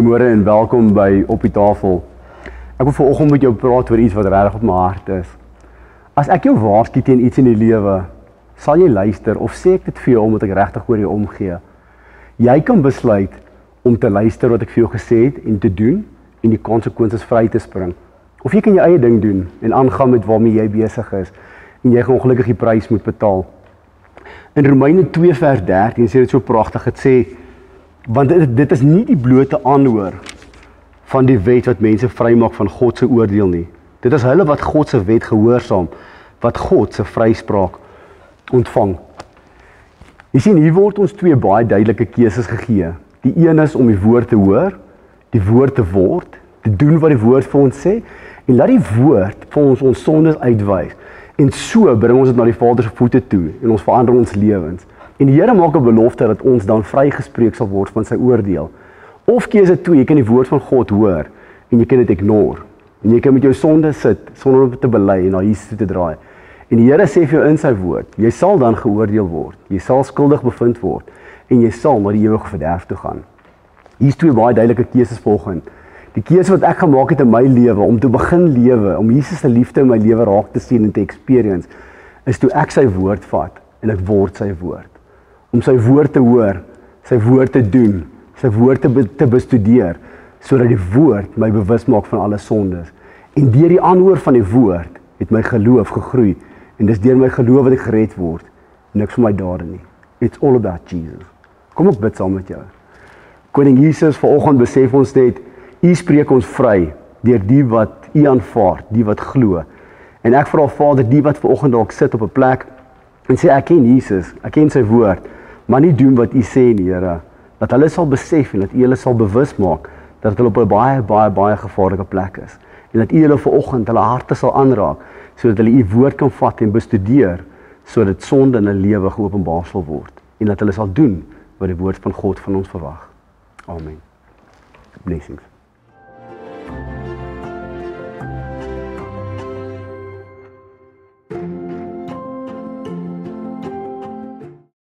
Goeiemôre en welkom by Op die Tafel. Ek wil vanoggend met jou praat oor iets wat regtig op my hart is. As ek jou waarsku teen iets in die lewe, sal jy luister of sê ek dit vir jou omdat ek regtig oor jou omgee? Jy kan besluit om te luister wat ek vir jou gesê het en te doen en die konsekwensies vry te spring. Of jy kan jou eie ding doen en aangaan met waarmee jy besig is en jy gaan ongelukkig die prys moet betaal. In Romeine 2 vers 13 sê dit so pragtig, het sê, want dit is nie die blote aanhoor van die wet wat mense vrymaak van God se oordeel nie. Dit is hulle wat God se wet gehoorsaam, wat God se vryspraak ontvang. Jy sien, hier word ons twee baie duidelike keuses gegee. Die een is om die woord te hoor, die woord te word, te doen wat die woord vir ons sê, en laat die woord vir ons sondes uitwys. En so bring ons dit na die Vader se voete toe en ons verander ons lewens. En die Here maak 'n belofte dat ons dan vrygespreek sal word van sy oordeel. Of keuse 2, jy kan die woord van God hoor en jy kan dit ignore. En jy kan met jou sonde sit sonder om te bely en na Jesus toe te draai. En die Here sê vir jou in sy woord, jy sal dan geoordeel word. Jy sal skuldig bevind word en jy sal na die ewige verderf toe gaan. Hier is twee baie duidelike keuses volgens. Die keuse wat ek gemaak het in my lewe om te begin lewe, om Jesus se liefde in my lewe raak te sien en te experience, is toe ek sy woord vat en ek word sy woord. Om sy woord te hoor, sy woord te doen, sy woord te bestudeer, sodat die woord my bewus maak van alle sondes. En deur die aanhoor van die woord het my geloof gegroei en dis deur my geloof wat ek gered word, niks vir my dade nie. It's all about Jesus. Kom ek bid saam met jou. Koning Jesus, vanoggend besef ons net, U spreek ons vry deur die wat U aanvaar, die wat glo. En ek vra Vader, die wat vanoggend dalk sit op 'n plek en sê ek ken Jesus, ek ken sy woord, maar nie doen wat U sê nie, Here, dat hulle sal besef en dat U hulle sal bewus maak dat hulle op 'n baie gevaarlike plek is en dat U hulle vanoggend hulle harte sal aanraak sodat hulle U woord kan vat en bestudeer sodat sonde in hulle lewe geopenbaar sal word en dat hulle sal doen wat die woord van God van ons verwag. Amen. Blessings.